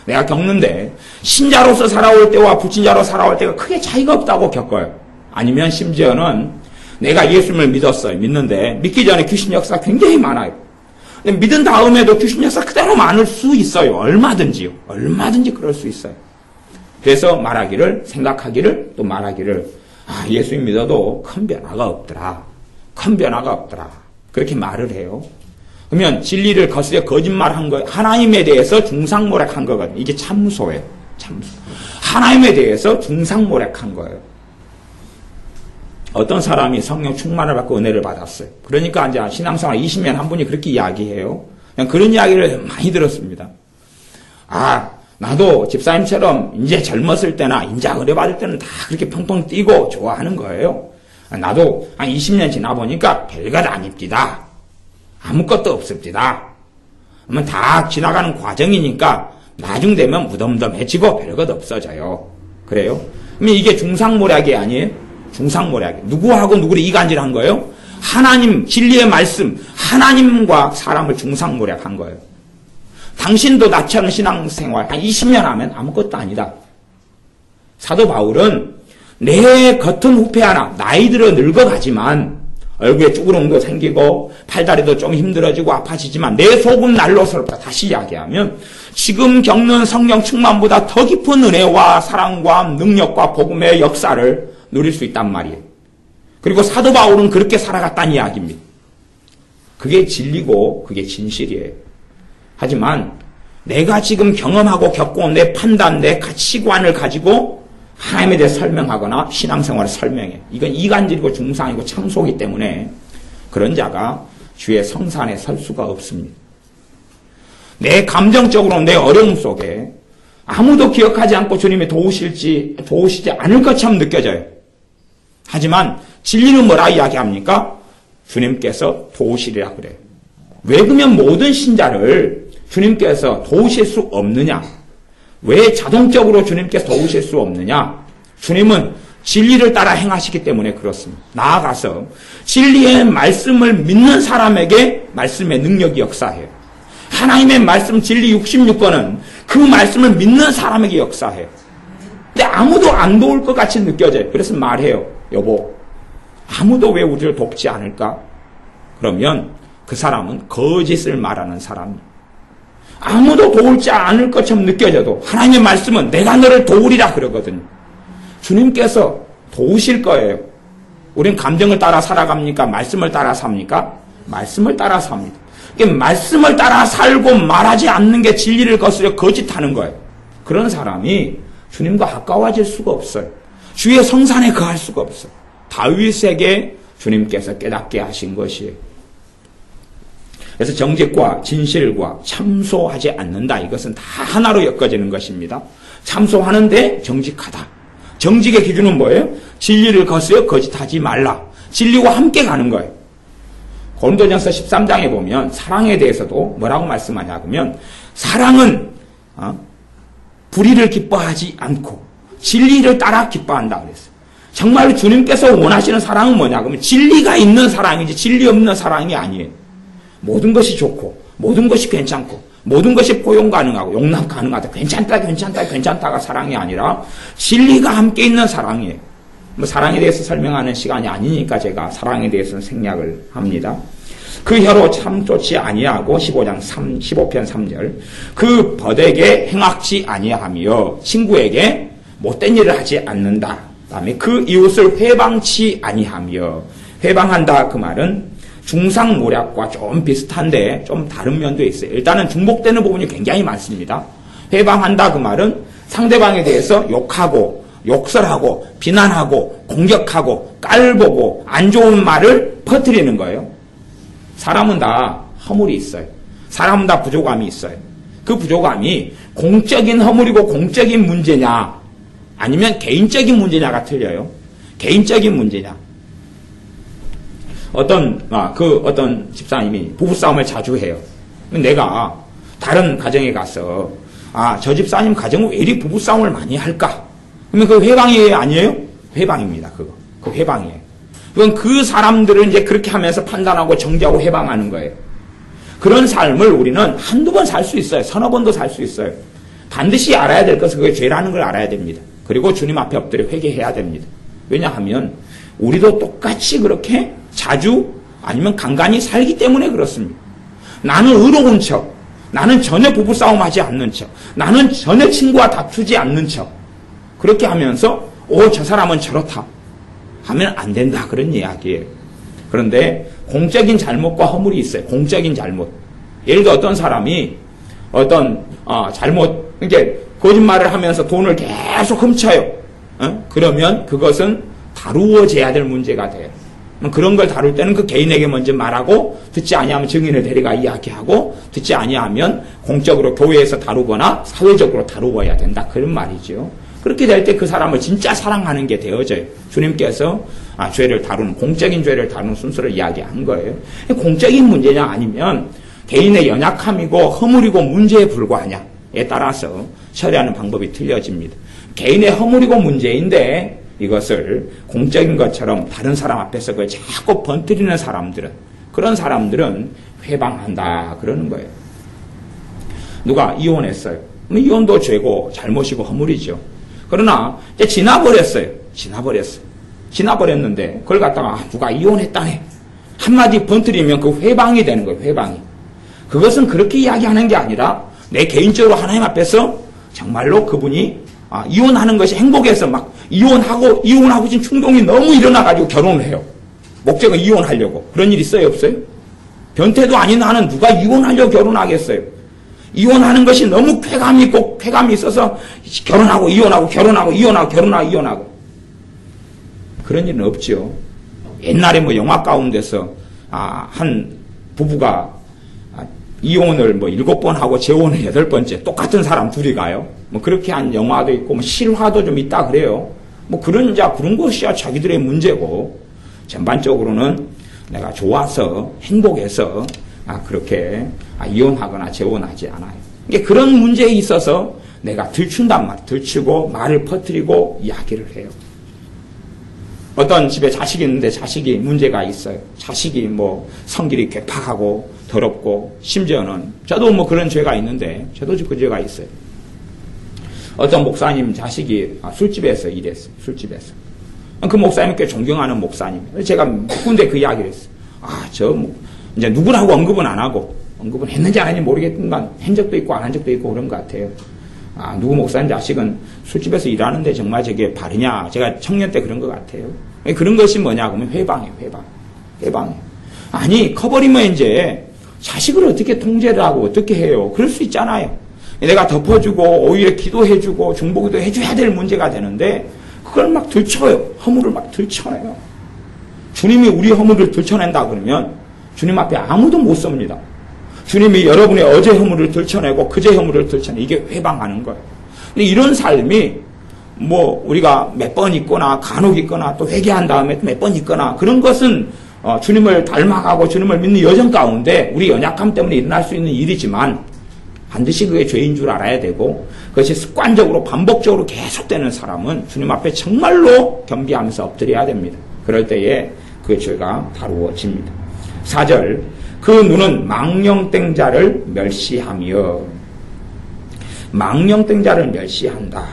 내가 겪는데 신자로서 살아올 때와 불신자로 살아올 때가 크게 차이가 없다고 겪어요. 아니면 심지어는 내가 예수님을 믿었어요. 믿는데 믿기 전에 귀신 역사 굉장히 많아요. 근데 믿은 다음에도 귀신 역사 그대로 많을 수 있어요. 얼마든지요. 얼마든지 그럴 수 있어요. 그래서 생각하기를 또 말하기를 예수님 믿어도 큰 변화가 없더라. 큰 변화가 없더라. 그렇게 말을 해요. 그러면 진리를 거스려 거짓말한 거, 하나님에 대해서 중상모략한 거거든요. 이게 참소예요. 참소. 하나님에 대해서 중상모략한 거예요. 어떤 사람이 성령 충만을 받고 은혜를 받았어요. 그러니까 이제 신앙생활 20년 한 분이 그렇게 이야기해요. 그냥 그런 이야기를 많이 들었습니다. 나도 집사님처럼 이제 젊었을 때나 이제 은혜 받을 때는 다 그렇게 펑펑 뛰고 좋아하는 거예요. 나도 한 20년 지나 보니까 별것 아닙니다. 아무것도 없습니다. 그러면 다 지나가는 과정이니까 나중 되면 무덤덤해지고 별것 없어져요. 그래요? 그러면 이게 중상모략이 아니에요? 중상모략이. 누구하고 누구를 이간질한 거예요? 하나님, 진리의 말씀, 하나님과 사람을 중상모략한 거예요. 당신도 나처럼 신앙생활 한 20년 하면 아무것도 아니다. 사도 바울은 내 겉은 후패하나 나이 들어 늙어가지만 얼굴에 쭈그름도 생기고 팔다리도 좀 힘들어지고 아파지지만 내 속은 날로 새롭다. 다시 이야기하면 지금 겪는 성령 충만보다 더 깊은 은혜와 사랑과 능력과 복음의 역사를 누릴 수 있단 말이에요. 그리고 사도 바울은 그렇게 살아갔다는 이야기입니다. 그게 진리고 그게 진실이에요. 하지만 내가 지금 경험하고 겪고 내 판단, 내 가치관을 가지고 하나님에 대해 설명하거나 신앙생활을 설명해. 이건 이간질이고 중상이고 참소이기 때문에 그런 자가 주의 성산에 설 수가 없습니다. 내 감정적으로 내 어려움 속에 아무도 기억하지 않고 주님이 도우시지 않을 것처럼 느껴져요. 하지만 진리는 뭐라 이야기합니까? 주님께서 도우시리라 그래요. 왜 그러면 모든 신자를 주님께서 도우실 수 없느냐? 왜 자동적으로 주님께서 도우실 수 없느냐? 주님은 진리를 따라 행하시기 때문에 그렇습니다. 나아가서 진리의 말씀을 믿는 사람에게 말씀의 능력이 역사해요. 하나님의 말씀 진리 66권은 그 말씀을 믿는 사람에게 역사해요. 근데 아무도 안 도울 것 같이 느껴져요. 그래서 말해요. 여보, 아무도 왜 우리를 돕지 않을까? 그러면 그 사람은 거짓을 말하는 사람이에요. 아무도 도울지 않을 것처럼 느껴져도 하나님의 말씀은 내가 너를 도우리라 그러거든요. 주님께서 도우실 거예요. 우린 감정을 따라 살아갑니까? 말씀을 따라 삽니까? 말씀을 따라 삽니다. 말씀을 따라 살고 말하지 않는 게 진리를 거스려 거짓하는 거예요. 그런 사람이 주님과 가까워질 수가 없어요. 주의 성산에 거할 수가 없어요. 다윗에게 주님께서 깨닫게 하신 것이에요. 그래서 정직과 진실과 참소하지 않는다. 이것은 다 하나로 엮어지는 것입니다. 참소하는데 정직하다. 정직의 기준은 뭐예요? 진리를 거스려 거짓하지 말라. 진리와 함께 가는 거예요. 고린도전서 13장에 보면 사랑에 대해서도 뭐라고 말씀하냐 그러면 사랑은 불의를 기뻐하지 않고 진리를 따라 기뻐한다 그랬어요. 정말로 주님께서 원하시는 사랑은 뭐냐 그러면 진리가 있는 사랑이지 진리 없는 사랑이 아니에요. 모든 것이 좋고 모든 것이 괜찮고 모든 것이 포용 가능하고 용납 가능하다. 괜찮다가 사랑이 아니라 진리가 함께 있는 사랑이에요. 사랑에 대해서 설명하는 시간이 아니니까 제가 사랑에 대해서는 생략을 합니다. 그 혀로 참좋지 아니하고 15편 3절 그 벗에게 행악지 아니하며 친구에게 못된 일을 하지 않는다. 그다음에 그 이웃을 회방치 아니하며 회방한다 그 말은 중상모략과 좀 비슷한데 좀 다른 면도 있어요. 일단은 중복되는 부분이 굉장히 많습니다. 회방한다 그 말은 상대방에 대해서 욕하고 욕설하고 비난하고 공격하고 깔보고 안 좋은 말을 퍼뜨리는 거예요. 사람은 다 허물이 있어요. 사람은 다 부족함이 있어요. 그 부족함이 공적인 허물이고 공적인 문제냐 아니면 개인적인 문제냐가 틀려요. 개인적인 문제냐. 어떤 집사님이 부부싸움을 자주 해요. 내가 다른 가정에 가서 저 집사님 가정은 왜 이리 부부싸움을 많이 할까? 그러면 그 회방이 아니에요? 회방입니다. 그 회방이에요. 그건 그 사람들은 이제 그렇게 하면서 판단하고 정죄하고 회방하는 거예요. 그런 삶을 우리는 한두 번 살 수 있어요. 서너 번도 살 수 있어요. 반드시 알아야 될 것은 그게 죄라는 걸 알아야 됩니다. 그리고 주님 앞에 엎드려 회개해야 됩니다. 왜냐하면 우리도 똑같이 그렇게 자주 아니면 간간히 살기 때문에 그렇습니다. 나는 의로운 척, 나는 전혀 부부싸움하지 않는 척, 나는 전혀 친구와 다투지 않는 척 그렇게 하면서 저 사람은 저렇다 하면 안 된다 그런 이야기예요. 그런데 공적인 잘못과 허물이 있어요. 공적인 잘못. 예를 들어 어떤 사람이 이게 거짓말을 하면서 돈을 계속 훔쳐요. 그러면 그것은 다루어져야 될 문제가 돼요. 그런 걸 다룰 때는 그 개인에게 먼저 말하고 듣지 아니하면 증인을 데려가 이야기하고 듣지 아니하면 공적으로 교회에서 다루거나 사회적으로 다루어야 된다. 그런 말이죠. 그렇게 될 때 그 사람을 진짜 사랑하는 게 되어져요. 주님께서 죄를 다루는 공적인 죄를 다루는 순서를 이야기한 거예요. 공적인 문제냐 아니면 개인의 연약함이고 허물이고 문제에 불과하냐에 따라서 처리하는 방법이 틀려집니다. 개인의 허물이고 문제인데 이것을 공적인 것처럼 다른 사람 앞에서 그걸 자꾸 번뜨리는 사람들은 그런 사람들은 회방한다 그러는 거예요. 누가 이혼했어요. 이혼도 죄고 잘못이고 허물이죠. 그러나 이제 지나버렸는데 그걸 갖다가 누가 이혼했다네 한마디 번뜨리면 그 회방이 되는 거예요. 회방이. 그것은 그렇게 이야기하는 게 아니라 내 개인적으로 하나님 앞에서 정말로 그분이 이혼하는 것이 행복해서 막 이혼하고 지금 충동이 너무 일어나가지고 결혼을 해요. 목적은 이혼하려고. 그런 일 있어요? 없어요? 변태도 아닌 나는 누가 이혼하려고 결혼하겠어요? 이혼하는 것이 너무 쾌감이 있고 쾌감이 있어서 결혼하고 이혼하고 결혼하고 이혼하고 결혼하고 이혼하고 그런 일은 없죠. 옛날에 뭐 영화 가운데서 한 부부가 이혼을 뭐 7번 하고 재혼을 8번째 똑같은 사람 둘이 가요. 뭐 그렇게 한 영화도 있고 뭐 실화도 좀 있다 그래요. 뭐 그런 것이야 자기들의 문제고 전반적으로는 내가 좋아서 행복해서 그렇게 이혼하거나 재혼하지 않아요. 이게 그런 문제에 있어서 내가 들춘단 말이에요. 들추고 말을 퍼뜨리고 이야기를 해요. 어떤 집에 자식이 있는데 자식이 문제가 있어요. 자식이 뭐 성질이 괴팍하고 더럽고 심지어는 저도 뭐 그런 죄가 있는데 저도 그 죄가 있어요. 어떤 목사님 자식이 술집에서 일했어요. 술집에서. 그 목사님은 꽤 존경하는 목사님. 제가 몇 군데 그 이야기를 했어요. 이제 누구라고 언급은 안 하고, 언급은 했는지 안 했는지 모르겠지만, 한 적도 있고 안 한 적도 있고 그런 것 같아요. 누구 목사님 자식은 술집에서 일하는데 정말 저게 바르냐. 제가 청년 때 그런 것 같아요. 그런 것이 뭐냐, 그러면 회방이에요, 회방이에요. 아니, 커버리면 이제 자식을 어떻게 통제를 하고 어떻게 해요? 그럴 수 있잖아요. 내가 덮어주고, 오히려 기도해주고, 중보기도 해줘야 될 문제가 되는데, 그걸 막 들춰요. 허물을 막 들춰내요. 주님이 우리 허물을 들춰낸다 그러면 주님 앞에 아무도 못 섭니다. 주님이 여러분의 어제 허물을 들춰내고 그제 허물을 들춰내 이게 회방하는 거예요. 근데 이런 삶이 뭐 우리가 몇 번 있거나 간혹 있거나 또 회개한 다음에 또 몇 번 있거나 그런 것은 주님을 닮아가고 주님을 믿는 여정 가운데 우리 연약함 때문에 일어날 수 있는 일이지만 반드시 그게 죄인 줄 알아야 되고 그것이 습관적으로 반복적으로 계속되는 사람은 주님 앞에 정말로 겸비하면서 엎드려야 됩니다. 그럴 때에 그 죄가 다루어집니다. 4절 그 눈은 망령된 자를 멸시하며 망령된 자를 멸시한다.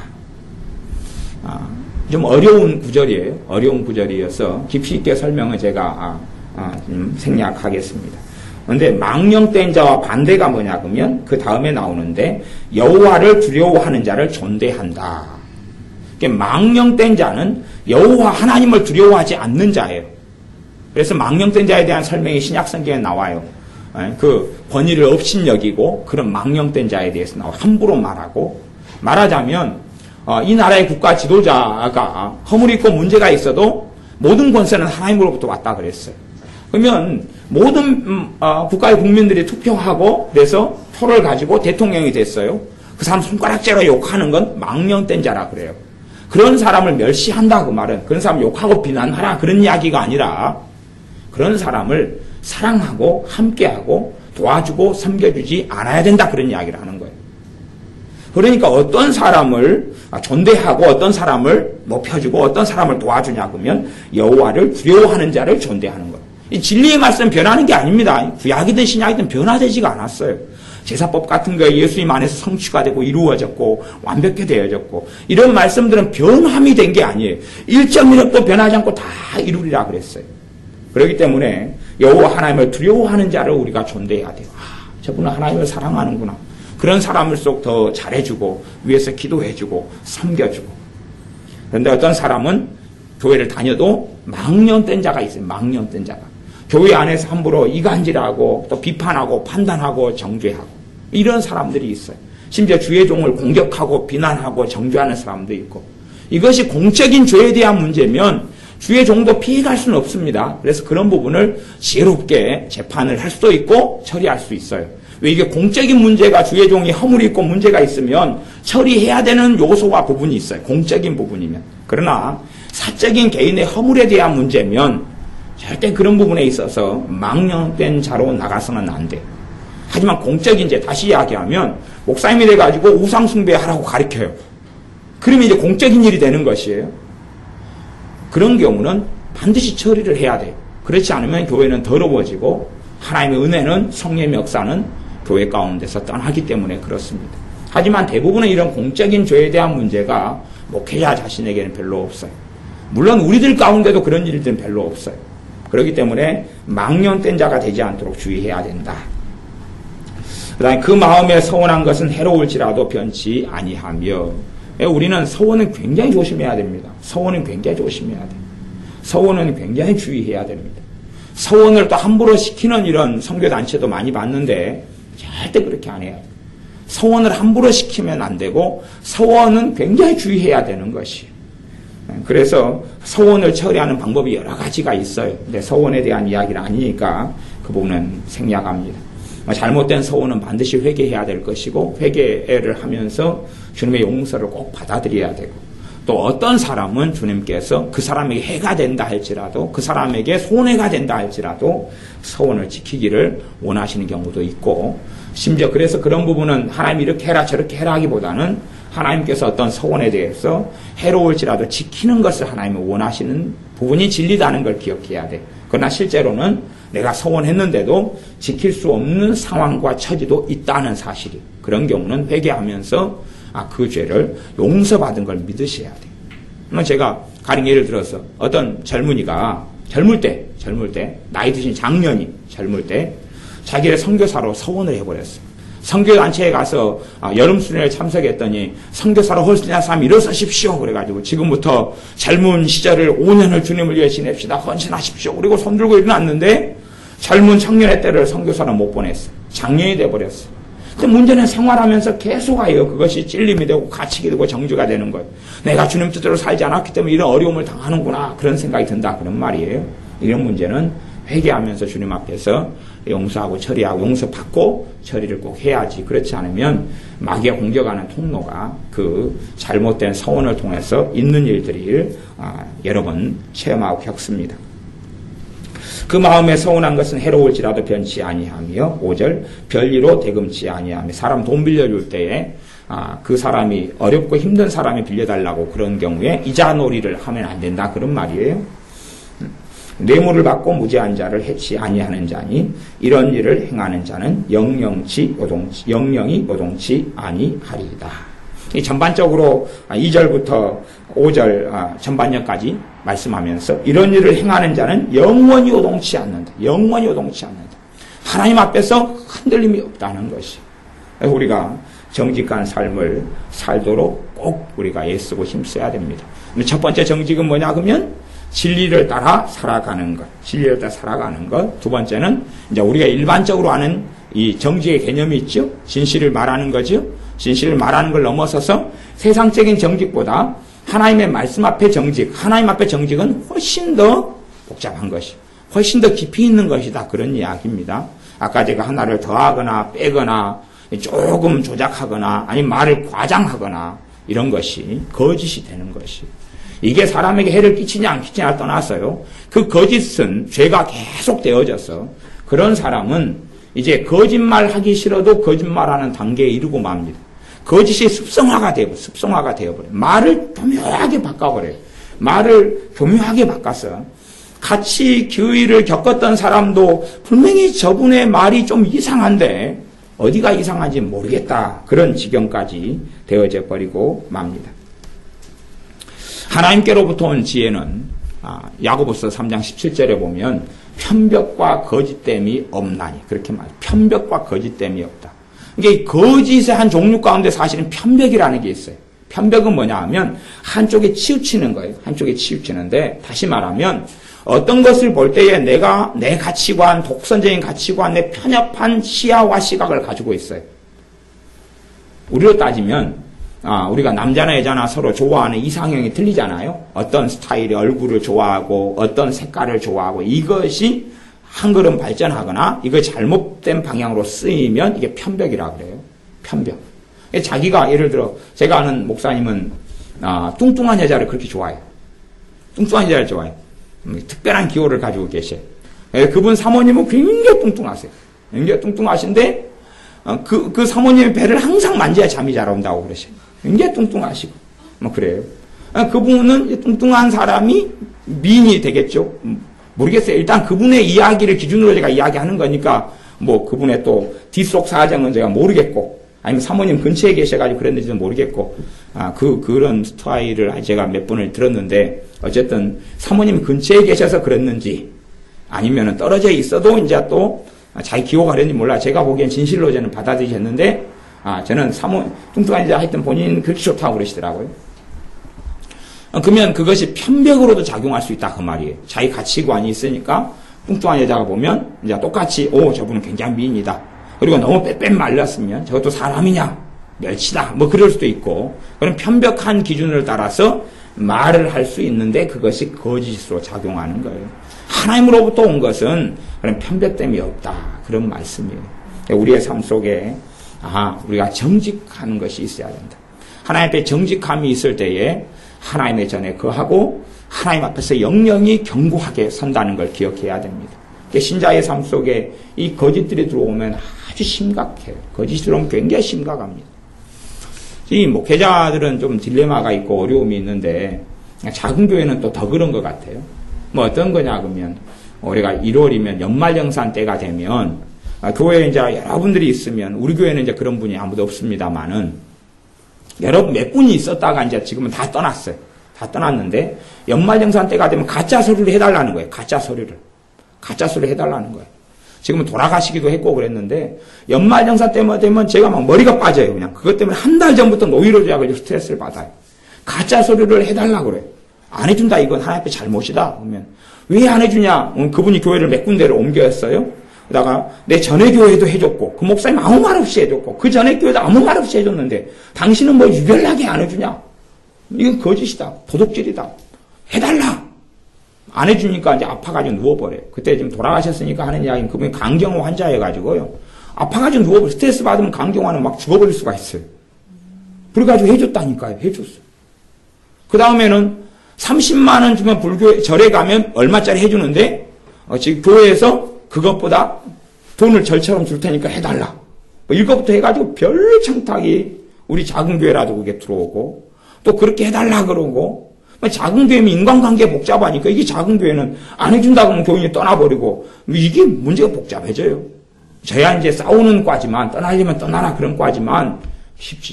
좀 어려운 구절이에요. 어려운 구절이어서 깊이 있게 설명을 제가 생략하겠습니다. 그런데 망령된 자와 반대가 뭐냐 그러면 그 다음에 나오는데 여호와를 두려워하는 자를 존대한다. 망령된 자는 여호와 하나님을 두려워하지 않는 자예요. 그래서 망령된 자에 대한 설명이 신약성경에 나와요. 그 권위를 업신여기고 그런 망령된 자에 대해서 나와 함부로 말하자면 이 나라의 국가 지도자가 허물이 있고 문제가 있어도 모든 권세는 하나님으로부터 왔다 그랬어요. 그러면 모든 국가의 국민들이 투표하고 그래서 표를 가지고 대통령이 됐어요. 그 사람 손가락질로 욕하는 건 망령된 자라 그래요. 그런 사람을 멸시한다 그 말은 그런 사람 욕하고 비난하라 그런 이야기가 아니라 그런 사람을 사랑하고 함께하고 도와주고 섬겨주지 않아야 된다 그런 이야기를 하는 거예요. 그러니까 어떤 사람을 존대하고 어떤 사람을 높여주고 어떤 사람을 도와주냐 그러면 여호와를 두려워하는 자를 존대하는 거예요. 이 진리의 말씀 변하는 게 아닙니다. 구약이든 신약이든 변화되지가 않았어요. 제사법 같은 거 예수님 안에서 성취가 되고 이루어졌고 완벽히 되어졌고 이런 말씀들은 변함이 된 게 아니에요. 1.1획도 변하지 않고 다 이루리라 그랬어요. 그렇기 때문에 여호와 하나님을 두려워하는 자를 우리가 존대해야 돼요. 저분은 하나님을 사랑하는구나. 그런 사람일수록 더 잘해주고 위에서 기도해주고 섬겨주고. 그런데 어떤 사람은 교회를 다녀도 망령된 자가 있어요. 망령된 자가. 교회 안에서 함부로 이간질하고 또 비판하고 판단하고 정죄하고 이런 사람들이 있어요. 심지어 주의 종을 공격하고 비난하고 정죄하는 사람도 있고 이것이 공적인 죄에 대한 문제면 주의 종도 피해갈 수는 없습니다. 그래서 그런 부분을 지혜롭게 재판을 할 수도 있고 처리할 수 있어요. 왜 이게 공적인 문제가 주의 종이 허물이 있고 문제가 있으면 처리해야 되는 요소와 부분이 있어요. 공적인 부분이면. 그러나 사적인 개인의 허물에 대한 문제면 절대 그런 부분에 있어서 망령된 자로 나가서는 안 돼요. 하지만 공적인 죄 다시 이야기하면 목사님이 돼가지고 우상 숭배하라고 가르쳐요. 그러면 이제 공적인 일이 되는 것이에요. 그런 경우는 반드시 처리를 해야 돼요. 그렇지 않으면 교회는 더러워지고 하나님의 은혜는 성령의 역사는 교회 가운데서 떠나기 때문에 그렇습니다. 하지만 대부분의 이런 공적인 죄에 대한 문제가 목회자 자신에게는 별로 없어요. 물론 우리들 가운데도 그런 일들은 별로 없어요. 그렇기 때문에 망령된 자가 되지 않도록 주의해야 된다. 그다음에 그 마음에 서원한 것은 해로울지라도 변치 아니하며 우리는 서원은 굉장히 조심해야 됩니다. 서원은 굉장히 조심해야 돼요. 서원은 굉장히 주의해야 됩니다. 서원을 또 함부로 시키는 이런 선교단체도 많이 봤는데 절대 그렇게 안 해요. 서원을 함부로 시키면 안 되고 서원은 굉장히 주의해야 되는 것이에요. 그래서 서원을 처리하는 방법이 여러 가지가 있어요. 근데 서원에 대한 이야기는 아니니까 그 부분은 생략합니다. 잘못된 서원은 반드시 회개해야 될 것이고 회개를 하면서 주님의 용서를 꼭 받아들여야 되고 또 어떤 사람은 주님께서 그 사람에게 해가 된다 할지라도 그 사람에게 손해가 된다 할지라도 서원을 지키기를 원하시는 경우도 있고 심지어 그래서 그런 부분은 하나님 이렇게 해라 저렇게 해라 하기보다는 하나님께서 어떤 서원에 대해서 해로울지라도 지키는 것을 하나님이 원하시는 부분이 진리다는 걸 기억해야 돼. 그러나 실제로는 내가 서원했는데도 지킬 수 없는 상황과 처지도 있다는 사실이 그런 경우는 회개하면서 그 죄를 용서받은 걸 믿으셔야 돼요. 제가 가령 예를 들어서 어떤 젊은이가 젊을 때 나이 드신 장년이 젊을 때 자기를 선교사로 서원을 해버렸어요. 선교단체에 가서 여름수련회에 참석했더니 선교사로 헌신한 사람 일어서십시오. 그래가지고 지금부터 젊은 시절을 5년을 주님을 위해 지냅시다. 헌신하십시오. 그리고 손들고 일어났는데 젊은 청년의 때를 선교사로 못 보냈어요. 장년이 돼버렸어요. 근데 문제는 생활하면서 계속하여 그것이 찔림이 되고 가책이 되고 정죄가 되는 거예요. 내가 주님 뜻대로 살지 않았기 때문에 이런 어려움을 당하는구나 그런 생각이 든다 그런 말이에요. 이런 문제는 회개하면서 주님 앞에서 용서하고 처리하고 용서받고 처리를 꼭 해야지. 그렇지 않으면 마귀가 공격하는 통로가 그 잘못된 서원을 통해서 있는 일들을 여러 번 체험하고 겪습니다. 그 마음에 서운한 것은 해로울지라도 변치 아니하며 5절 별리로 대금치 아니하며 사람 돈 빌려줄 때에 그 사람이 어렵고 힘든 사람이 빌려달라고 그런 경우에 이자놀이를 하면 안 된다 그런 말이에요. 뇌물을 받고 무죄한 자를 해치 아니하는 자니 이런 일을 행하는 자는 영영이 요동치 아니하리이다. 전반적으로 2절부터 5절 전반년까지 말씀하면서 이런 일을 행하는 자는 영원히 요동치 않는다. 영원히 요동치 않는다. 하나님 앞에서 흔들림이 없다는 것이. 우리가 정직한 삶을 살도록 꼭 우리가 애쓰고 힘써야 됩니다. 첫 번째 정직은 뭐냐 그러면 진리를 따라 살아가는 것. 진리를 따라 살아가는 것. 두 번째는 이제 우리가 일반적으로 아는 이 정직의 개념이 있죠. 진실을 말하는 거죠. 진실을 말하는 걸 넘어서서 세상적인 정직보다 하나님의 말씀 앞에 정직, 하나님 앞에 정직은 훨씬 더 복잡한 것이, 훨씬 더 깊이 있는 것이다. 그런 이야기입니다. 아까 제가 하나를 더하거나 빼거나 조금 조작하거나 아니면 말을 과장하거나 이런 것이 거짓이 되는 것이. 이게 사람에게 해를 끼치냐 안 끼치냐를 떠나서요. 그 거짓은 죄가 계속 되어져서 그런 사람은 이제 거짓말하기 싫어도 거짓말하는 단계에 이르고 맙니다. 거짓이 습성화가 되어버려요. 말을 교묘하게 바꿔버려요. 말을 교묘하게 바꿔서 같이 교회를 겪었던 사람도 분명히 저분의 말이 좀 이상한데 어디가 이상한지 모르겠다. 그런 지경까지 되어져 버리고 맙니다. 하나님께로부터 온 지혜는 야고보서 3장 17절에 보면 편벽과 거짓됨이 없나니 그렇게 말해요. 편벽과 거짓됨이 없다. 이게 거짓의 한 종류 가운데 사실은 편벽이라는 게 있어요. 편벽은 뭐냐 하면 한쪽에 치우치는 거예요. 한쪽에 치우치는데 다시 말하면 어떤 것을 볼 때에 내가 내 가치관, 독선적인 가치관, 내 편협한 시야와 시각을 가지고 있어요. 우리로 따지면 우리가 남자나 여자나 서로 좋아하는 이상형이 틀리잖아요. 어떤 스타일의 얼굴을 좋아하고 어떤 색깔을 좋아하고 이것이 한 걸음 발전하거나 이거 잘못된 방향으로 쓰이면 이게 편벽이라고 그래요. 편벽. 자기가 예를 들어 제가 아는 목사님은 뚱뚱한 여자를 그렇게 좋아해요. 뚱뚱한 여자를 좋아해요. 특별한 기호를 가지고 계셔요. 그분 사모님은 굉장히 뚱뚱하세요. 굉장히 뚱뚱하신데 그 사모님의 배를 항상 만져야 잠이 잘 온다고 그러셔요. 굉장히 뚱뚱하시고 그래요. 그분은 뚱뚱한 사람이 미인이 되겠죠. 모르겠어요. 일단 그분의 이야기를 기준으로 제가 이야기하는 거니까 그분의 또 뒷속 사정은 제가 모르겠고 아니면 사모님 근처에 계셔가지고 그랬는지는 모르겠고 그런 스타일을 제가 몇 번을 들었는데 어쨌든 사모님 근처에 계셔서 그랬는지 아니면 떨어져 있어도 이제 또 자기 기호가 그랬는지 몰라. 제가 보기엔 진실로 저는 받아들이셨는데 저는 뚱뚱한 여자 하여튼 본인 그렇게 좋다고 그러시더라고요. 그러면 그것이 편벽으로도 작용할 수 있다 그 말이에요. 자기 가치관이 있으니까 뚱뚱한 여자가 보면 이제 똑같이 저분은 굉장히 미인이다. 그리고 너무 빼빼 말랐으면 저것도 사람이냐? 멸치다. 뭐 그럴 수도 있고 그런 편벽한 기준을 따라서 말을 할 수 있는데 그것이 거짓으로 작용하는 거예요. 하나님으로부터 온 것은 그런 편벽됨이 없다. 그런 말씀이에요. 우리의 삶 속에 우리가 정직하는 것이 있어야 된다. 하나님 앞에 정직함이 있을 때에 하나님의 전에 거하고 하나님 앞에서 영영이 견고하게 선다는 걸 기억해야 됩니다. 신자의 삶 속에 이 거짓들이 들어오면 아주 심각해요. 거짓이 들어오면 굉장히 심각합니다. 이 목회자들은 좀 딜레마가 있고 어려움이 있는데 작은 교회는 또 더 그런 것 같아요. 뭐 어떤 거냐 그러면 올해가 1월이면 연말정산 때가 되면 교회에 이제 여러분들이 있으면 우리 교회는 이제 그런 분이 아무도 없습니다만은 여러분 몇 분이 있었다가 이제 지금은 다 떠났어요. 다 떠났는데 연말정산 때가 되면 가짜 서류를 해달라는 거예요. 가짜 서류를 해달라는 거예요. 지금은 돌아가시기도 했고 그랬는데 연말정산 때만 되면 제가 막 머리가 빠져요. 그냥 그것 때문에 한 달 전부터 노이로제하고 스트레스를 받아요. 가짜 서류를 해달라고 그래요. 안 해준다 이건 하나님 앞에 잘못이다. 그러면 왜 안 해주냐? 그분이 교회를 몇 군데를 옮겼어요. 그러다가 내 전에 교회도 해줬고 그 목사님 아무 말 없이 해줬고 그 전에 교회도 아무 말 없이 해줬는데 당신은 뭐 유별나게 안 해주냐? 이건 거짓이다. 도둑질이다. 해달라. 안 해주니까 이제 아파가지고 누워버려요. 그때 지금 돌아가셨으니까 하는 이야기는 그분이 강경호 환자여가지고요. 아파가지고 누워버려요. 스트레스 받으면 강경화는 막 죽어버릴 수가 있어요. 그래가지고 해줬다니까요. 해줬어요. 그 다음에는 30만 원 주면 불교에 절에 가면 얼마짜리 해주는데 지금 교회에서 그것보다 돈을 절처럼 줄 테니까 해달라. 뭐 이것부터 해가지고 별 청탁이 우리 작은 교회라도 그게 들어오고 또 그렇게 해달라 그러고 작은 교회면 인간관계 복잡하니까 이게 작은 교회는 안 해준다고 하면 교인이 떠나버리고 이게 문제가 복잡해져요. 저야 이제 싸우는 과지만 떠나려면 떠나라 그런 과지만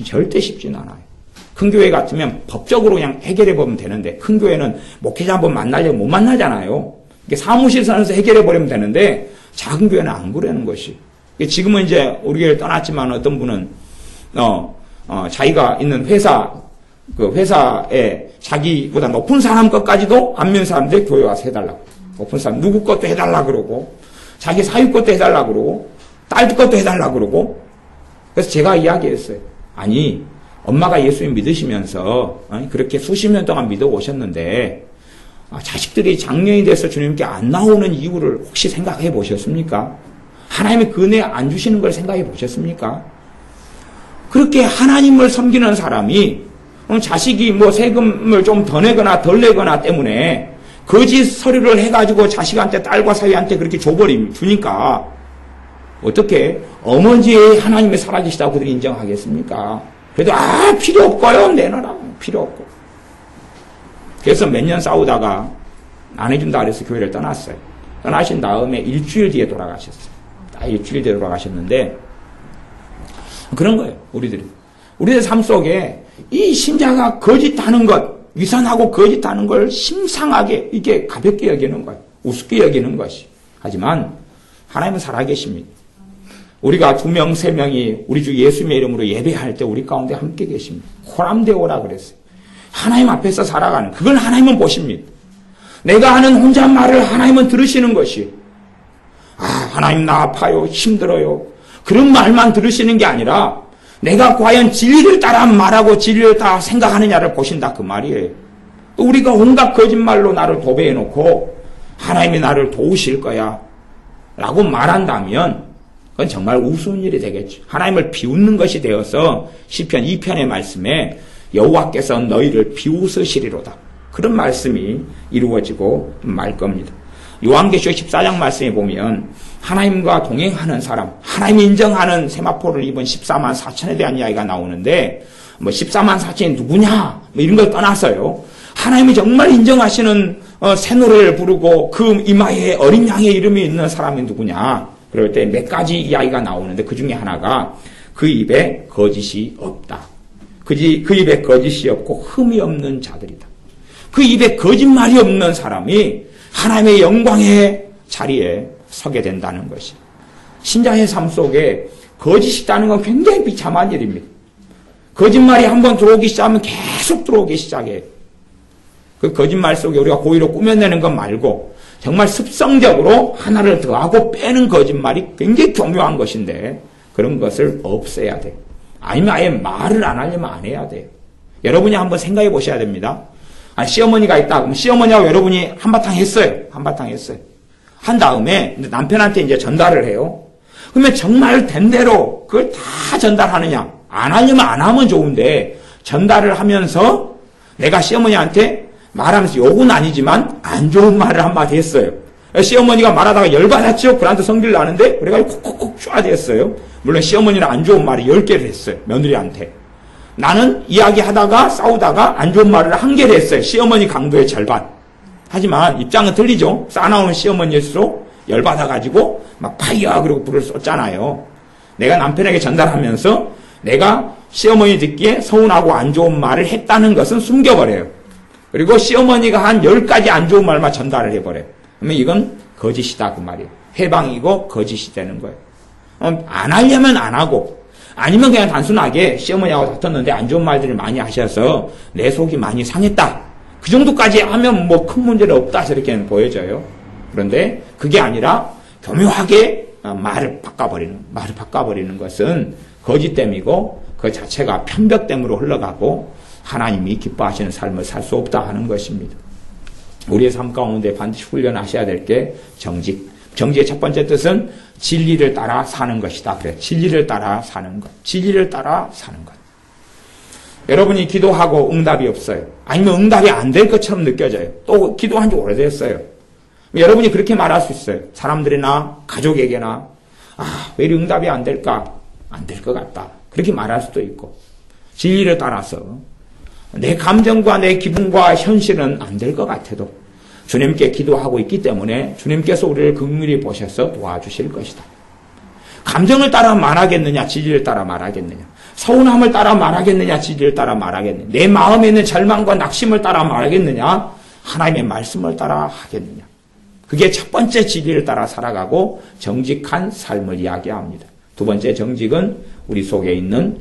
절대 쉽진 않아요. 큰 교회 같으면 법적으로 그냥 해결해 보면 되는데 큰 교회는 목회자 한번 만나려면 못 만나잖아요. 이게 사무실 선에서 해결해 버리면 되는데 작은 교회는 안 그러는 것이. 지금은 이제 우리 교회를 떠났지만 어떤 분은 자기가 있는 회사에 자기보다 높은 사람 것까지도 안면 사람들 교회 와서 해달라고. 높은 사람 누구 것도 해달라 그러고 자기 사위 것도 해달라 그러고 딸 것도 해달라 그러고. 그래서 제가 이야기했어요. 아니 엄마가 예수님 믿으시면서 그렇게 수십 년 동안 믿어 오셨는데 자식들이 장년이 돼서 주님께 안 나오는 이유를 혹시 생각해 보셨습니까? 하나님의 그 은혜 안 주시는 걸 생각해 보셨습니까? 그렇게 하나님을 섬기는 사람이 자식이 뭐 세금을 좀 더 내거나 덜 내거나 때문에 거짓 서류를 해가지고 자식한테 딸과 사위한테 그렇게 주니까 어떻게 어머니의 하나님이 살아계시다고 그들이 인정하겠습니까? 그래도 필요 없고요. 내놔라. 필요 없고. 그래서 몇 년 싸우다가 안 해준다 그래서 교회를 떠났어요. 떠나신 다음에 일주일 뒤에 돌아가셨어요. 일주일 뒤에 돌아가셨는데 그런 거예요. 우리들 삶 속에 이 신자가 거짓하는 것, 위선하고 거짓하는 걸 심상하게 이게 가볍게 여기는 거예요. 우습게 여기는 것이. 하지만 하나님은 살아계십니다. 우리가 2명, 3명이 우리 주 예수님의 이름으로 예배할 때 우리 가운데 함께 계십니다. 호람되오라 그랬어요. 하나님 앞에서 살아가는 그걸 하나님은 보십니다. 내가 하는 혼잣말을 하나님은 들으시는 것이 하나님 나 아파요. 힘들어요. 그런 말만 들으시는 게 아니라 내가 과연 진리를 따라 말하고 진리를 따라 생각하느냐를 보신다 그 말이에요. 우리가 온갖 거짓말로 나를 도배해놓고 하나님이 나를 도우실 거야 라고 말한다면 그건 정말 우스운 일이 되겠죠. 하나님을 비웃는 것이 되어서 시편 2편의 말씀에 여호와께서 너희를 비웃으시리로다. 그런 말씀이 이루어지고 말 겁니다. 요한계시록 14장 말씀에 보면 하나님과 동행하는 사람, 하나님이 인정하는 세마포를 입은 14만 4천에 대한 이야기가 나오는데 14만 4천이 누구냐 이런 걸 떠나서요. 하나님이 정말 인정하시는 새 노래를 부르고 그 이마에 어린 양의 이름이 있는 사람이 누구냐. 그럴 때 몇 가지 이야기가 나오는데 그 중에 하나가 그 입에 거짓이 없다. 그 입에 거짓이 없고 흠이 없는 자들이다. 그 입에 거짓말이 없는 사람이 하나님의 영광의 자리에 서게 된다는 것이. 신자의 삶 속에 거짓이 있다는 건 굉장히 비참한 일입니다. 거짓말이 한번 들어오기 시작하면 계속 들어오기 시작해요. 그 거짓말 속에 우리가 고의로 꾸며내는 것 말고 정말 습성적으로 하나를 더하고 빼는 거짓말이 굉장히 교묘한 것인데 그런 것을 없애야 돼요. 아니면 아예 말을 안 하려면 안 해야 돼요. 여러분이 한번 생각해 보셔야 됩니다. 시어머니가 있다. 그럼 시어머니하고 여러분이 한바탕 했어요. 한바탕 했어요. 한 다음에 남편한테 이제 전달을 해요. 그러면 정말 된 대로 그걸 다 전달하느냐? 안 하려면 안 하면 좋은데 전달을 하면서 내가 시어머니한테 말하면서 욕은 아니지만 안 좋은 말을 한마디 했어요. 시어머니가 말하다가 열받았죠? 그한테 성질 나는데 그래가지고 콕콕콕 쏴댔어요. 물론 시어머니는 안 좋은 말을 10개를 했어요. 며느리한테. 나는 이야기하다가 싸우다가 안 좋은 말을 1개를 했어요. 시어머니 강도의 절반. 하지만 입장은 틀리죠. 싸나오는 시어머니일수록 열받아가지고 막 파이야 그러고 불을 쏟잖아요. 내가 남편에게 전달하면서 내가 시어머니 듣기에 서운하고 안 좋은 말을 했다는 것은 숨겨버려요. 그리고 시어머니가 한 10가지 안 좋은 말만 전달을 해버려요. 그러면 이건 거짓이다 그 말이에요. 해방이고 거짓이 되는 거예요. 안 하려면 안 하고 아니면 그냥 단순하게 시어머니하고 다퉜는데 안 좋은 말들을 많이 하셔서 내 속이 많이 상했다. 그 정도까지 하면 뭐 큰 문제는 없다 저렇게는 보여져요. 그런데 그게 아니라 교묘하게 말을 바꿔버리는 것은 거짓됨이고 그 자체가 편벽됨으로 흘러가고 하나님이 기뻐하시는 삶을 살 수 없다 하는 것입니다. 우리의 삶 가운데 반드시 훈련하셔야 될 게 정직. 정직의 첫 번째 뜻은 진리를 따라 사는 것이다. 그래, 진리를 따라 사는 것. 진리를 따라 사는 것. 여러분이 기도하고 응답이 없어요. 아니면 응답이 안 될 것처럼 느껴져요. 또 기도한 지 오래됐어요. 여러분이 그렇게 말할 수 있어요. 사람들이나 가족에게나 왜 이리 응답이 안 될까? 안 될 것 같다. 그렇게 말할 수도 있고 진리를 따라서 내 감정과 내 기분과 현실은 안 될 것 같아도 주님께 기도하고 있기 때문에 주님께서 우리를 긍휼히 보셔서 도와주실 것이다. 감정을 따라 말하겠느냐 진리를 따라 말하겠느냐 서운함을 따라 말하겠느냐 진리를 따라 말하겠느냐 내 마음에 있는 절망과 낙심을 따라 말하겠느냐 하나님의 말씀을 따라 하겠느냐 그게 첫 번째 진리를 따라 살아가고 정직한 삶을 이야기합니다. 두 번째 정직은 우리 속에 있는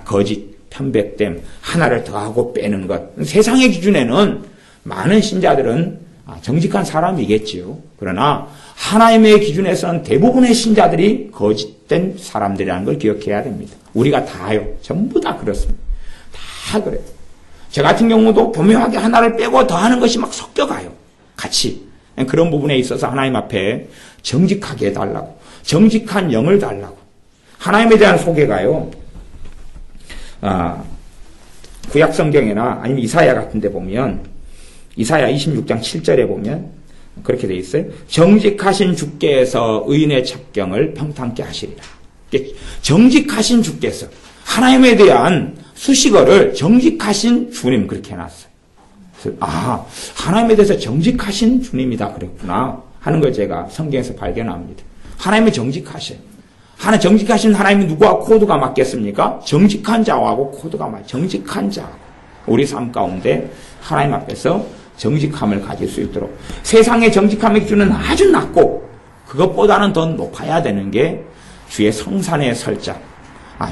거짓, 편백됨, 하나를 더하고 빼는 것. 세상의 기준에는 많은 신자들은 정직한 사람이겠지요. 그러나 하나님의 기준에서는 대부분의 신자들이 거짓된 사람들이라는 걸 기억해야 됩니다. 우리가 다요. 전부 다 그렇습니다. 다 그래요. 저 같은 경우도 교묘하게 하나를 빼고 더하는 것이 막 섞여가요. 같이. 그런 부분에 있어서 하나님 앞에 정직하게 해달라고. 정직한 영을 달라고. 하나님에 대한 소개가요. 구약 성경이나 아니면 이사야 같은 데 보면 이사야 26장 7절에 보면 그렇게 되어 있어요. 정직하신 주께서 의인의 첩경을 평탄케 하시리라. 정직하신 주께서 하나님에 대한 수식어를 정직하신 주님 그렇게 해놨어요. 그래서 하나님에 대해서 정직하신 주님이다 그랬구나 하는 걸 제가 성경에서 발견합니다. 하나님이 정직하셔요. 정직하신 하나님이 누구와 코드가 맞겠습니까? 정직한 자하고 코드가 맞아요. 정직한 자. 우리 삶 가운데 하나님 앞에서 정직함을 가질 수 있도록 세상의 정직함의 기준은 아주 낮고 그것보다는 더 높아야 되는 게 주의 성산에 설 자.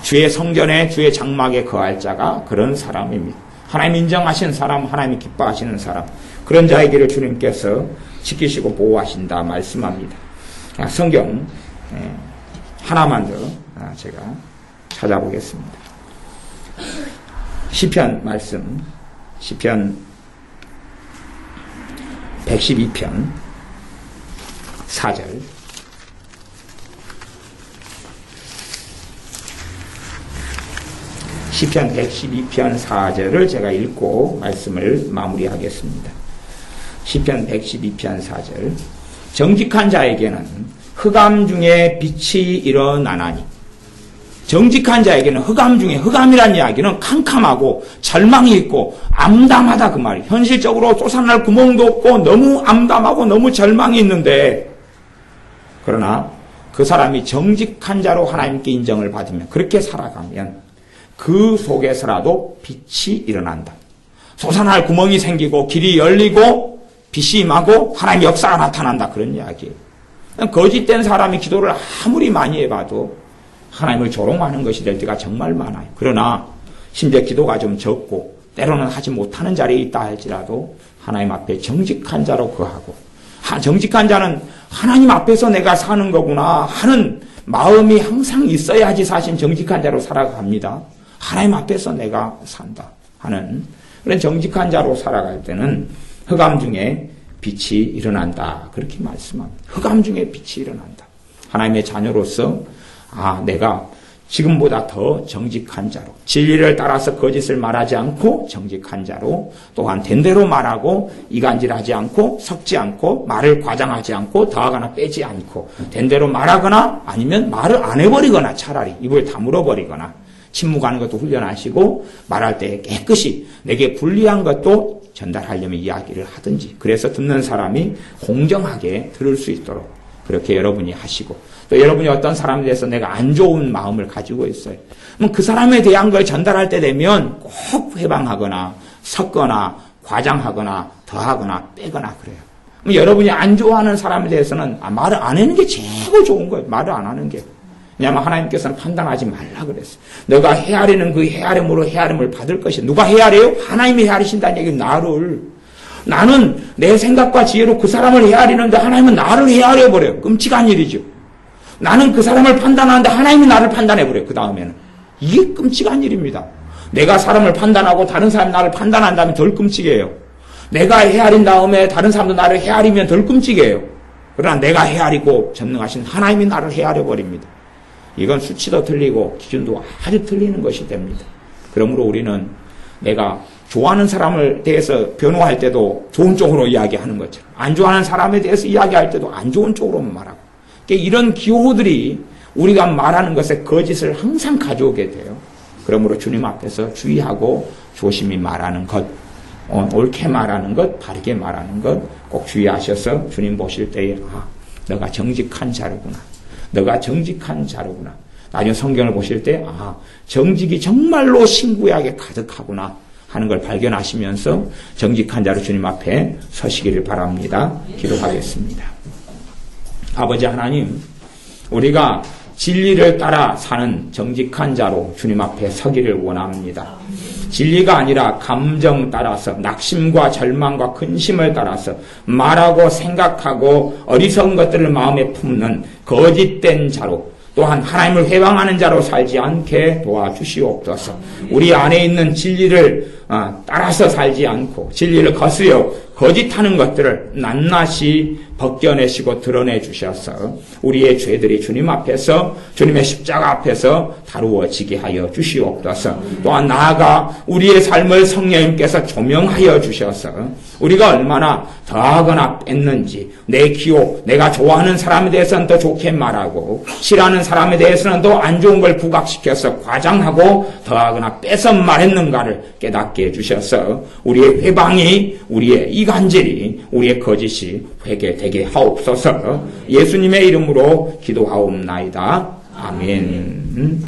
주의 성전에 주의 장막에 거할 자가 그런 사람입니다. 하나님 인정하신 사람, 하나님이 기뻐하시는 사람 그런 자의 길을 주님께서 지키시고 보호하신다 말씀합니다. 성경 하나만 더 제가 찾아보겠습니다. 시편 말씀 시편 112편 4절 시편 112편 4절을 제가 읽고 말씀을 마무리하겠습니다. 시편 112편 4절 정직한 자에게는 흑암 중에 빛이 일어나나니 정직한 자에게는 흑암 중에 흑암이란 이야기는 캄캄하고 절망이 있고 암담하다 그 말이에요. 현실적으로 솟아날 구멍도 없고 너무 암담하고 너무 절망이 있는데 그러나 그 사람이 정직한 자로 하나님께 인정을 받으면 그렇게 살아가면 그 속에서라도 빛이 일어난다. 솟아날 구멍이 생기고 길이 열리고 빛이 임하고 하나님의 역사가 나타난다 그런 이야기예요. 거짓된 사람이 기도를 아무리 많이 해봐도 하나님을 조롱하는 것이 될 때가 정말 많아요. 그러나 심지어 기도가 좀 적고 때로는 하지 못하는 자리에 있다 할지라도 하나님 앞에 정직한 자로 거하고, 정직한 자는 하나님 앞에서 내가 사는 거구나 하는 마음이 항상 있어야지 사실 정직한 자로 살아갑니다. 하나님 앞에서 내가 산다 하는 그런 정직한 자로 살아갈 때는 흑암 중에 빛이 일어난다. 그렇게 말씀합니다. 흑암 중에 빛이 일어난다. 하나님의 자녀로서 내가 지금보다 더 정직한 자로, 진리를 따라서 거짓을 말하지 않고 정직한 자로, 또한 된 대로 말하고 이간질하지 않고 섞지 않고 말을 과장하지 않고 더하거나 빼지 않고 된 대로 말하거나 아니면 말을 안 해버리거나 차라리 입을 다물어버리거나 침묵하는 것도 훈련하시고 말할 때 깨끗이 내게 불리한 것도 전달하려면 이야기를 하든지, 그래서 듣는 사람이 공정하게 들을 수 있도록 그렇게 여러분이 하시고, 또 여러분이 어떤 사람에 대해서 내가 안 좋은 마음을 가지고 있어요. 그럼 그 사람에 대한 걸 전달할 때 되면 꼭 회방하거나 섞거나 과장하거나 더하거나 빼거나 그래요. 그럼 여러분이 안 좋아하는 사람에 대해서는 말을 안 하는 게 최고 좋은 거예요. 말을 안 하는 게. 왜냐하면 하나님께서는 판단하지 말라 그랬어요. 너가 헤아리는 그 헤아림으로 헤아림을 받을 것이다. 누가 헤아려요? 하나님이 헤아리신다는 얘기는 나는 내 생각과 지혜로 그 사람을 헤아리는데 하나님은 나를 헤아려버려요. 끔찍한 일이죠. 나는 그 사람을 판단하는데 하나님이 나를 판단해버려요. 그 다음에는. 이게 끔찍한 일입니다. 내가 사람을 판단하고 다른 사람이 나를 판단한다면 덜 끔찍해요. 내가 헤아린 다음에 다른 사람도 나를 헤아리면 덜 끔찍해요. 그러나 내가 헤아리고 전능하신 하나님이 나를 헤아려버립니다. 이건 수치도 틀리고 기준도 아주 틀리는 것이 됩니다. 그러므로 우리는 내가 좋아하는 사람을 대해서 변호할 때도 좋은 쪽으로 이야기하는 것처럼, 안 좋아하는 사람에 대해서 이야기할 때도 안 좋은 쪽으로만 말하고, 이런 기호들이 우리가 말하는 것에 거짓을 항상 가져오게 돼요. 그러므로 주님 앞에서 주의하고 조심히 말하는 것, 옳게 말하는 것, 바르게 말하는 것 꼭 주의하셔서 주님 보실 때에 너가 정직한 자로구나. 너가 정직한 자로구나. 나중에 성경을 보실 때 정직이 정말로 신구약에 가득하구나 하는 걸 발견하시면서 정직한 자로 주님 앞에 서시기를 바랍니다. 기도하겠습니다. 아버지 하나님, 우리가 진리를 따라 사는 정직한 자로 주님 앞에 서기를 원합니다. 진리가 아니라 감정 따라서, 낙심과 절망과 근심을 따라서 말하고 생각하고 어리석은 것들을 마음에 품는 거짓된 자로, 또한 하나님을 회방하는 자로 살지 않게 도와주시옵소서. 우리 안에 있는 진리를 따라서 살지 않고 진리를 거스려 거짓하는 것들을 낱낱이 벗겨내시고 드러내 주셔서 우리의 죄들이 주님 앞에서, 주님의 십자가 앞에서 다루어지게 하여 주시옵소서. 또한 나아가 우리의 삶을 성령님께서 조명하여 주셔서 우리가 얼마나 더하거나 뺐는지, 내 기호, 내가 좋아하는 사람에 대해서는 더 좋게 말하고 싫어하는 사람에 대해서는 더 안 좋은 걸 부각시켜서 과장하고 더하거나 빼서 말했는가를 깨닫게 해주셔서 우리의 회방이, 우리의 이간질이, 우리의 거짓이 회개되게 하옵소서. 예수님의 이름으로 기도하옵나이다. 아멘.